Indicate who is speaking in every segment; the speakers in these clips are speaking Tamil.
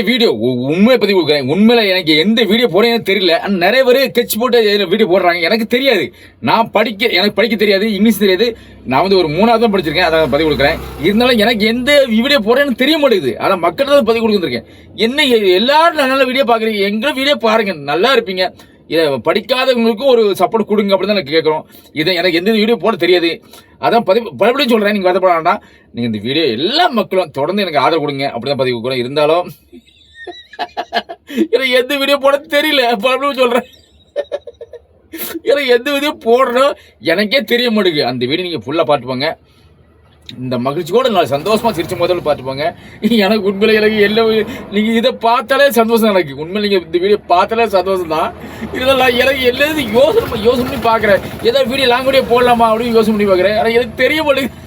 Speaker 1: வீடியோ உண்மையை பத்தி கொடுக்குறேன். உண்மையில எனக்கு எந்த வீடியோ போறேன்னு தெரியல. நிறைய பேர் கெச் போட்டு வீடியோ போடுறாங்க. எனக்கு தெரியாது. எனக்கு படிக்க தெரியாது, இங்கிலீஷ் தெரியாது. நான் வந்து ஒரு 3வது தான் படிச்சிருக்கேன். அதை பதிவு கொடுக்குறேன். இருந்தாலும் எனக்கு எந்த வீடியோ போறேன்னு தெரிய மாட்டேங்குது. அதான் மக்கள்கிட்ட தான் பதிவு கொடுத்துருக்கேன். என்ன எல்லாரும் நல்ல வீடியோ பாக்குறீங்க, எங்க வீடியோ பாருங்க, நல்லா இருப்பீங்க. இதை படிக்காதவங்களுக்கும் ஒரு சப்போர்ட் கொடுங்க அப்படின்னு தான் கேட்குறோம். இதை எனக்கு எந்த வீடியோ போட தெரியாது. அதான் பதிவு சொல்கிறேன். நீங்கள் வருத்தப்பட வேண்டாம். நீங்கள் இந்த வீடியோ எல்லா மக்களும் தொடர்ந்து எனக்கு ஆதரவு கொடுங்க. அப்படி தான் பதிவு கொடுக்குறோம். இருந்தாலும் எனக்கு எந்த வீடியோ போட தெரியல. பலபடி சொல்கிறேன். எனக்கு எந்த வீடியோ போடுறோம் எனக்கே தெரிய மாட்டேங்குது. அந்த வீடியோ நீங்கள் ஃபுல்லாக பார்த்துப்போங்க. இந்த மகிழ்ச்சியோட நான் சந்தோஷமா சிரிச்ச முதல்ல பார்த்துப்போங்க. எனக்கு உண்மையில எனக்கு எல்லாம் நீங்கள் இதை பார்த்தாலே சந்தோஷம். எனக்கு உண்மையில நீங்கள் இந்த வீடியோ பார்த்தாலே சந்தோஷம் தான். இதெல்லாம் எனக்கு எல்லாத்தையும் யோசனை பண்ணி பார்க்குறேன். ஏதாவது வீடியோ லாங் வீடியோ போடலாமா அப்படின்னு யோசனை பண்ணி பார்க்குறேன். ஆனால் எனக்கு தெரிய மாட்டேங்குது.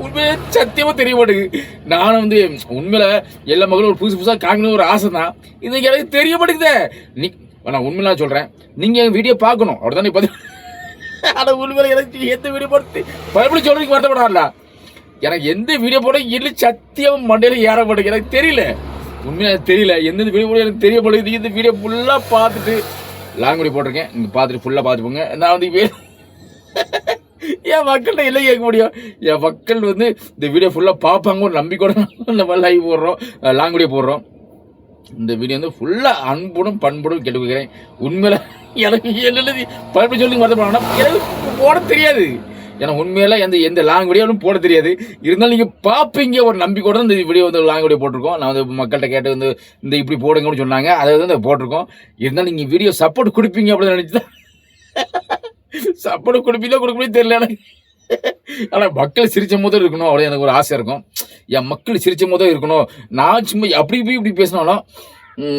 Speaker 1: உண்மையிலே சத்தியமாக தெரிய மாட்டேங்குது. நானும் வந்து உண்மையில எல்லா மகளும் ஒரு புதுசாக காமிக்கணும் ஒரு ஆசை தான். இது எனக்கு தெரிய மாட்டேங்குதே. நான் உண்மையில சொல்கிறேன், நீங்கள் வீடியோ பார்க்கணும். அப்படிதான் இப்போ ஆனால் உண்மையில எனக்கு எந்த வீடியோ போட்டு பலபடி சொல்றதுக்கு வருத்தப்படாதுல்ல. எனக்கு எந்த வீடியோ போட இல்லை சத்தியம் மண்டையில் ஏற மாட்டேங்குது. எனக்கு தெரியல. உண்மையாக எனக்கு தெரியல. எந்தெந்த வீடியோ போட எனக்கு தெரிய மாட்டேங்குது. இந்த வீடியோ ஃபுல்லாக பார்த்துட்டு லாங் வீடியோ போட்டிருக்கேன். நீங்கள் பார்த்துட்டு ஃபுல்லாக பார்த்துப்போங்க. நான் வந்து என் மக்கள்கிட்ட இல்லை கேட்க முடியும். என் மக்கள் வந்து இந்த வீடியோ ஃபுல்லாக பார்ப்பாங்க ஒரு நம்பிக்கையோட நம்ம லைவ் போடுறோம், லாங் வீடியோ போடுறோம். இந்த வீடியோ வந்து ஃபுல்லாக அன்புடும் பண்புடும் கேட்டுக்கிறேன். உண்மையில எனக்கு என்ன பலப்படி சொல்லி வருத்தப்படாங்கன்னா எனக்கு போட தெரியாது. ஏன்னா உண்மையில எந்த லாங் வீடியோவும் போட தெரியாது. இருந்தாலும் நீங்கள் பார்ப்பீங்க ஒரு நம்பிக்கையோட இந்த வீடியோ வந்து லாங் வீடியோ போட்டிருக்கோம். நான் வந்து மக்கள்கிட்ட கேட்டு வந்து இந்த இப்படி போடுங்கன்னு சொன்னாங்க. அதை வந்து போட்டிருக்கோம். இருந்தாலும் நீங்கள் வீடியோ சப்போர்ட் கொடுப்பீங்க அப்படின்னு நினச்சி தான் சப்போர்ட் கொடுப்பீங்களோ கொடுக்கணும் தெரியல எனக்கு. ஆனால் மக்கள் சிரிச்ச போதும் இருக்கணும் அவ்வளோ எனக்கு ஒரு ஆசை இருக்கும். என் மக்கள் சிரிச்ச போதும் இருக்கணும். நான் சும்மா அப்படி இப்படி பேசினாலும்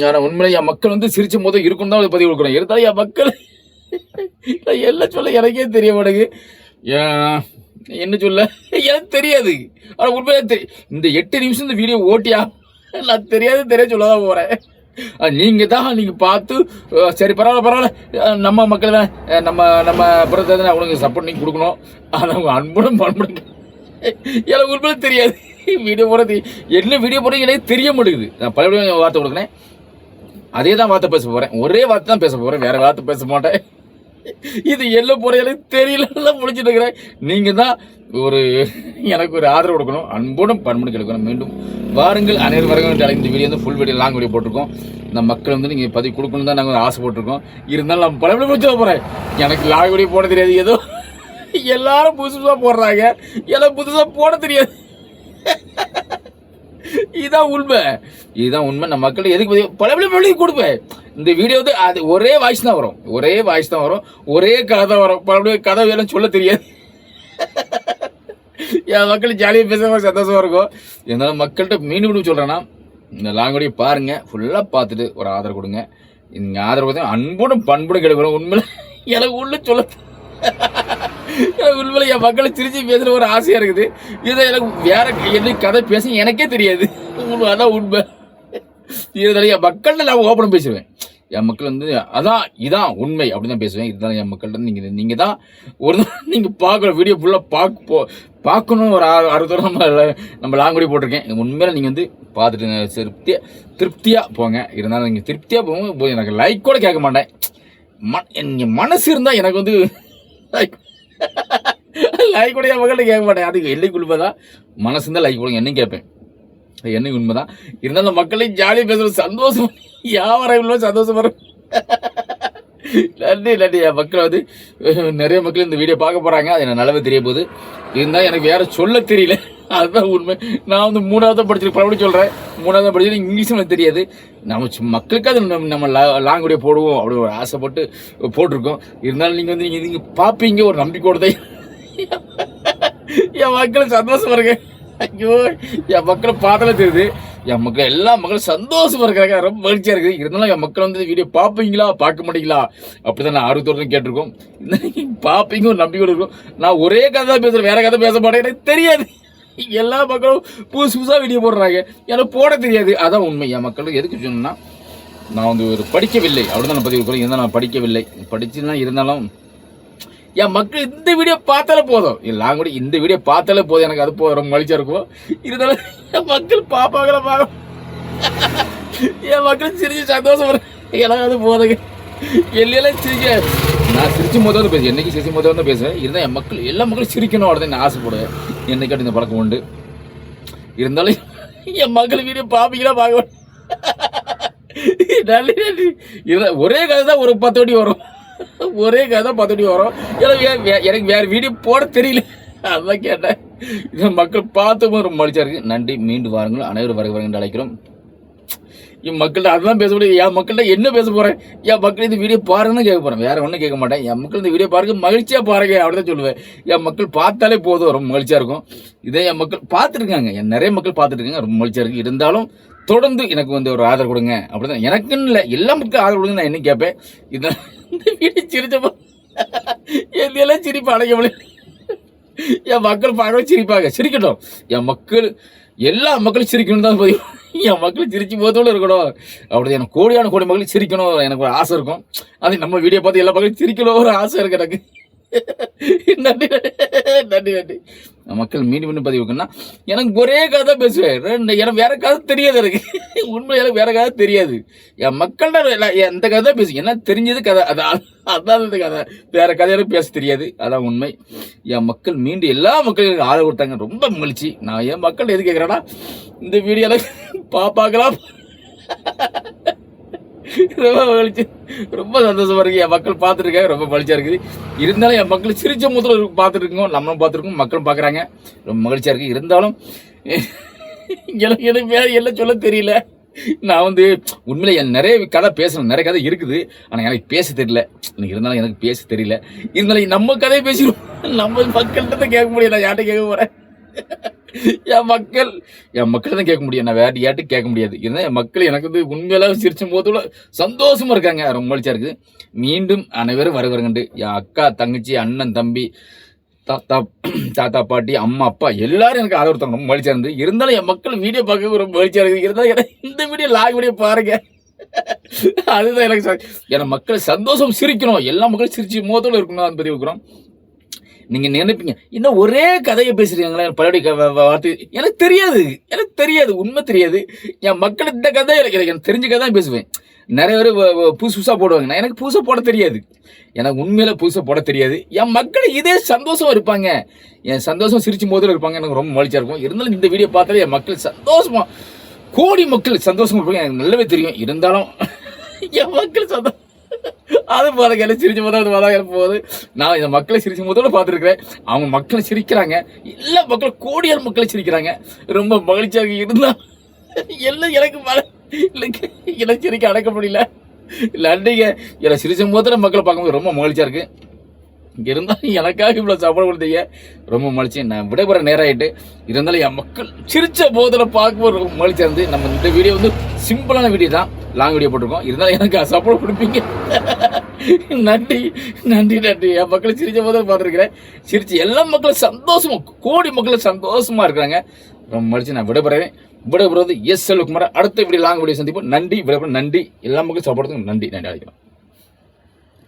Speaker 1: ஆனால் உண்மையில என் மக்கள் வந்து சிரிச்ச போதும் இருக்கணும் தான் பதிவு கொடுக்கணும். இருந்தாலும் என் மக்கள் எல்லாம் சொல்ல எனக்கே தெரிய மாட்டேங்குது. என்ன சொல்ல எனக்கு தெரியாது. ஆனால் உண்மையாக தெரியும். இந்த 8 நிமிஷம் இந்த வீடியோ ஓட்டியா நான் தெரிய சொல்ல தான் போகிறேன். நீங்கள் பார்த்து சரி பரவாயில்ல நம்ம மக்கள் தான் நம்ம புறத்தை தான் அவனுக்கு சப்போர்ட் நீங்கள் கொடுக்கணும். ஆனால் அன்புடன் பண்புடன் எனக்கு உண்மையில தெரியாது. வீடியோ போடுறது என்ன வீடியோ போடுறது எனக்கு தெரிய மாட்டேங்குது. நான் பலபடியும் வார்த்தை கொடுக்குறேன். அதே தான் வார்த்தை பேச போகிறேன். ஒரே வார்த்தை தான் பேச போகிறேன். வேறு வார்த்தை பேச மாட்டேன். இது எல்லாம் போகிற எனக்கு தெரியல முடிச்சுட்டு இருக்கிறேன். நீங்கள் தான் எனக்கு ஒரு ஆதரவு கொடுக்கணும். அன்போடும் பண்புடன் கிடைக்கணும். மீண்டும் வாருங்கள் அனைவரும் வரங்கள். இந்த வீடியோ வந்து ஃபுல் வீடியோ லாங் வீடியோ போட்டிருக்கோம். இந்த மக்கள் வந்து நீங்கள் பதிவு கொடுக்கணும் தான் நாங்கள் ஆசைப்பட்டிருக்கோம். இருந்தாலும் நம்ம பலபடி முடிச்சு போகிறேன். எனக்கு லாங் வீடியோ போட தெரியாது. ஏதோ எல்லாரும் புதுசாக போடுறாங்க. எனக்கு புதுசாக போட தெரியாது. இதுதான் உண்மை. நம்ம மக்கள் எதுக்கு பலபடி கொடுப்பேன். இந்த வீடியோ வந்து அது ஒரே வாய்ஸ் தான் வரும். ஒரே கதை தான் வரும். பலபடி கதை வேலை சொல்ல தெரியாது. என் மக்கள் ஜாலியாக பேச சந்தோஷமா இருக்கும். இருந்தாலும் மக்கள்கிட்ட மீண்டும் சொல்கிறேன்னா இந்த லாங் வீடியோ பாருங்க, ஃபுல்லாக பார்த்துட்டு ஒரு ஆதரவு கொடுங்க. இந்த ஆதரவு பார்த்தீங்கன்னா அன்போடும் பண்போடும் கிடைக்கணும். உண்மையில எனக்கு உள்ள சொல்ல எனக்கு உண்மையில என் மக்களை திருச்சி பேசுகிற ஒரு ஆசையாக இருக்குது. இதை எனக்கு வேற என்ன கதை பேச எனக்கே தெரியாது. அதான் உண்மை. இருந்தாலும் என் மக்கள்கிட்ட நான் ஓப்பனாக பேசுவேன். என் மக்கள் வந்து இதான் உண்மை அப்படின்னு தான் பேசுவேன். இதுதான் என் மக்கள்கிட்ட நீங்கள் தான் நீங்கள் பார்க்கணும். வீடியோ ஃபுல்லாக பார்க்கணும். ஒரு 60 நம்ம லாங் வீடியோ போட்டிருக்கேன். உண்மையில நீங்கள் வந்து பார்த்துட்டு திருப்தியாக போங்க. இருந்தாலும் நீங்கள் திருப்தியாக போங்க. எனக்கு லைக் கூட கேட்க மாட்டேன். என் மனசு இருந்தால் எனக்கு வந்து லைக் கூட என் மக்கள்கிட்ட கேட்க மாட்டேன். அதுக்கு என்னைக்கு உண்மை தான் மனசு இருந்தால் லைக் கொடுங்க என்னையும் கேட்பேன். என்னைக்கு உண்மை தான். இருந்தாலும் மக்களையும் ஜாலியாக பேசுகிற சந்தோஷம் யாவரம் சந்தோஷம் வரும். நன்றி. என் மக்கள் வந்து நிறைய மக்கள் இந்த வீடியோ பார்க்க போகிறாங்க. அது எனக்கு நல்லாவே தெரிய போகுது. இருந்தால் எனக்கு வேறு சொல்ல தெரியல. அதுதான் உண்மை. நான் வந்து 3வது படிச்சிருக்கேன். பலபடி சொல்கிறேன். 3வது படிச்சு இங்கிலீஷும் எனக்கு தெரியாது. நம்ம மக்களுக்கு அது நம்ம லாங் வீடியோ போடுவோம் அப்படி ஒரு ஆசைப்பட்டு போட்டிருக்கோம். இருந்தாலும் நீங்கள் வந்து நீங்கள் பார்ப்பீங்க ஒரு நம்பிக்கையோடு தான். என் மக்கள் சந்தோஷமா இருக்கு. ஐயோ என் மக்களை பார்த்தாலே தெரியுது. என் மக்கள் எல்லா மக்களும் சந்தோஷமா இருக்கிறாங்க. ரொம்ப மகிழ்ச்சியாக இருக்குது. இருந்தாலும் என் மக்கள் வந்து வீடியோ பார்ப்பீங்களா பார்க்க மாட்டீங்களா அப்படி தான் நான் ஆர்வத்தோடு கேட்டிருக்கோம். பார்ப்பீங்க ஒரு நம்பிக்கையோடு இருக்கும். நான் ஒரே கதை தான் பேசுகிறேன். வேறு கதை பேச மாட்டேன். எனக்கு தெரியாது. எல்லா மக்களும் புதுசாக வீடியோ போடுறாங்க. எனக்கு போட தெரியாது. அதான் உண்மை. என் மக்களுக்கு எதுக்கு சொன்னா நான் வந்து படிக்கவில்லை அப்படி தான் நான் பதிவு கொடுக்குறேன். இருந்தால் நான் படிக்கவில்லை. படிச்சுன்னா இருந்தாலும் என் மக்கள் இந்த வீடியோ பார்த்தாலே போதும். லாங் வீடியோ இந்த வீடியோ பார்த்தாலே போதும். எனக்கு அது ரொம்ப மகிழ்ச்சியாக இருக்கும். இருந்தாலும் என் மக்கள் பார்ப்பாங்களா என் மக்கள் சிரிச்சு சந்தோஷம் எனக்கு அது போதுங்க. எல்லாம் சிரிக்க நான் சிரிச்சும் போது வந்து பேசுவேன், என்னைக்கு சிரிச்சும் போது வந்து பேசுவேன். இருந்தால் என் மக்கள் எல்லா மக்களும் சிரிக்கணும் அப்படின்னு நான் ஆசைப்படுவேன். என்னைக்காட்டி இந்த பழக்கம் உண்டு. இருந்தாலும் என் மக்கள் வீடியோ பார்ப்பீங்களா பார்க்க நன்றி நன்றி. ஒரே கதை தான் ஒரு 10 வாட்டி வரும், ஒரே கதை தான் 10 வாட்டி வரும். எனக்கு வேறு வீடியோ போட தெரியல, அதான் கேட்டேன். இதை மக்கள் பார்த்தும் ரொம்ப மகிழ்ச்சியாக இருக்குது. நன்றி. மீண்டும் வாருங்கள், அனைவரும் வருவாங்க என்று அழைக்கிறோம். என் மக்கள்கிட்ட அதெல்லாம் பேச முடியாது. என் மக்கள்கிட்ட என்ன பேச போகிறேன்? என் மக்கள் இந்த வீடியோ பாருங்கன்னு கேட்க போகிறேன், வேறு ஒன்றும் கேட்க மாட்டேன். என் மக்கள் இந்த வீடியோ பாருங்க, மகிழ்ச்சியாக பாருங்க அப்படி தான் சொல்லுவேன். என் மக்கள் பார்த்தாலே போதும், ரொம்ப மகிழ்ச்சியாக இருக்கும். இதே என் மக்கள் பார்த்துருக்காங்க, என் நிறைய மக்கள் பார்த்துருக்காங்க, ரொம்ப மகிழ்ச்சியாக இருக்குது. இருந்தாலும் தொடர்ந்து எனக்கு வந்து ஒரு ஆதரவு கொடுங்க அப்படி தான். எனக்குன்னு இல்லை, எல்லா மக்களும் ஆதரவு கொடுங்க நான் என்ன கேட்பேன். இதான் இந்த வீடியோ சிரிச்சப்போ எல்லாம் சிரிப்பு அடைக்க முடியல. என் மக்கள் பார்க்கவே சிரிப்பாங்க, சிரிக்கட்டும். என் மக்கள் எல்லா மக்களும் சிரிக்கணும் தான் போய் என் மக்கள் சிரிச்சு போதோடு இருக்கணும். அப்படி எனக்கு கோடியான கோடி மக்கள் சிரிக்கணும் எனக்கு ஒரு ஆசை இருக்கும். அது நம்ம வீடியோ பார்த்து எல்லா மக்களும் சிரிக்கணும் ஒரு ஆசை இருக்கு எனக்கு. நன்றி நன்றி நன்றி. மக்கள் மீண்டும் மீண்டும் பதிவுக்குன்னா எனக்கு ஒரே கதை தான் பேசுவேன். எனக்கு வேற கதை தெரியாது, எனக்கு உண்மை எனக்கு வேற கதை தெரியாது. என் மக்கள்கிட்ட எந்த கதை தான் பேசுவேன், என்ன தெரிஞ்சது கதை, அதான் இந்த கதை, வேற கதையாலும் பேச தெரியாது, அதான் உண்மை. என் மக்கள் மீண்டும் எல்லா மக்களுக்கும் ஆதரவு கொடுத்தாங்க, ரொம்ப மகிழ்ச்சி. நான் என் மக்கள் எது கேட்குறேன்னா இந்த வீடியோவில் பாப்பாக்கலாம் ரொம்ப மகிழ்ச்சி, ரொம்ப சந்தோஷமா இருக்கு. என் மக்கள் பார்த்துருக்காங்க, ரொம்ப மகிழ்ச்சியாக இருக்குது. இருந்தாலும் என் மக்கள் சிரிச்ச முதல்ல பார்த்துருக்கோம், நம்மளும் பார்த்துருக்கோம், மக்களும் பார்க்குறாங்க, ரொம்ப மகிழ்ச்சியாக இருக்குது. இருந்தாலும் எனக்கு வேறு எல்லாம் சொல்ல தெரியல. நான் வந்து உண்மையில நிறைய கதை பேசணும், நிறைய கதை இருக்குது, ஆனால் எனக்கு பேச தெரியல. இருந்தாலும் எனக்கு பேச தெரியல. இருந்தாலும் நம்ம கதையை பேசிடுவோம், நம்ம மக்கள்கிட்ட தான் கேட்க முடியும். நான் யார்கிட்ட கேட்க போகிறேன்? என் மக்கள் தான் கேட்க முடியும், நான் வேற யார்ட்டு கேட்க முடியாது. இருந்தால் என் மக்கள் எனக்கு வந்து உண்மையில சிரிச்சும் போதுல சந்தோஷமா இருக்காங்க, ரொம்ப மகிழ்ச்சியா இருக்குது. மீண்டும் அனைவரும் வருவாருங்கண்டு. என் அக்கா, தங்கச்சி, அண்ணன், தம்பி, தாத்தா, பாட்டி, அம்மா, அப்பா எல்லாரும் எனக்கு ஆதரவு தரணும், ரொம்ப மகிழ்ச்சியா இருந்து. இருந்தாலும் என் மக்கள் வீடியோ பார்க்க ரொம்ப மகிழ்ச்சியா இருக்குது. இருந்தாலும் எனக்கு இந்த வீடியோ லாக் வீடியோ பாருங்க, அதுதான் எனக்கு. என் மக்கள் சந்தோஷம் சிரிக்கணும், எல்லா மக்களும் சிரிச்சு மோதோடு இருக்கணும், அது பற்றி வைக்கிறோம். நீங்கள் நினைப்பீங்க இன்னும் ஒரே கதையை பேசுறீங்களா பழைய வார்த்தை, எனக்கு தெரியாது, உண்மை தெரியாது. என் மக்கள் இந்த கதை எனக்கு தெரிஞ்ச கதை தான் பேசுவேன். நிறைய பேர் புதுசாக போடுவாங்க, நான் எனக்கு புதுசாக போட தெரியாது, எனக்கு உண்மையில புதுசாக போட தெரியாது. என் மக்கள் இதே சந்தோஷம் இருப்பாங்க, என் சந்தோஷம் சிரிச்சு போதில் இருப்பாங்க, எனக்கு ரொம்ப மகிழ்ச்சியாக இருக்கும். இருந்தாலும் இந்த வீடியோ பார்த்தாலே என் மக்கள் சந்தோஷமா, கோடி மக்கள் சந்தோஷமா இருப்பாங்க, எனக்கு நல்லாவே தெரியும். இருந்தாலும் என் மக்கள் சந்தோஷம் அது போதும், எல்லாம் சிரிச்சு போது போகுது. நான் இந்த மக்களை சிரிச்சு போதோட பார்த்துருக்கிறேன், அவங்க மக்களை சிரிக்கிறாங்க, எல்லா மக்களும் கோடியார் மக்களை சிரிக்கிறாங்க, ரொம்ப மகிழ்ச்சியாக இருந்தா எல்லாம் எனக்கு எல்லாம் சிரிக்க அடக்க முடியல. நன்றிங்க, எல்லாம் சிரிச்சும் போது மக்களை பார்க்கும்போது ரொம்ப மகிழ்ச்சியாக இருக்கு. இங்கே இருந்தாலும் எனக்காக இவ்வளோ சப்போர்ட் கொடுத்தீங்க, ரொம்ப மகிழ்ச்சி. நான் விடைபெற நேரம் ஆகிட்டு, இருந்தாலும் என் மக்கள் சிரிச்ச போதில் பார்க்கும்போது ரொம்ப மகிழ்ச்சியாக இருந்து. நம்ம இந்த வீடியோ வந்து சிம்பிளான வீடியோ தான், லாங் வீடியோ போட்டிருக்கோம். இருந்தாலும் எனக்கு சப்போர்ட் கொடுப்பீங்க, நன்றி நன்றி நன்றி. என் மக்களை சிரிச்ச போதில் பார்த்துருக்கிறேன், சிரிச்சு எல்லா மக்களும் சந்தோஷமா, கோடி மக்களும் சந்தோஷமா இருக்கிறாங்க, ரொம்ப மகிழ்ச்சி. நான் விடைபெறுவது எஸ் செல்வகுமார். அடுத்த வீடியோ லாங் வீடியோ சந்திப்போம். நன்றி, விடைபெற நன்றி. எல்லா மக்களும் சப்போர்ட்டுக்கு நன்றி நன்றி அழைக்கிறோம்.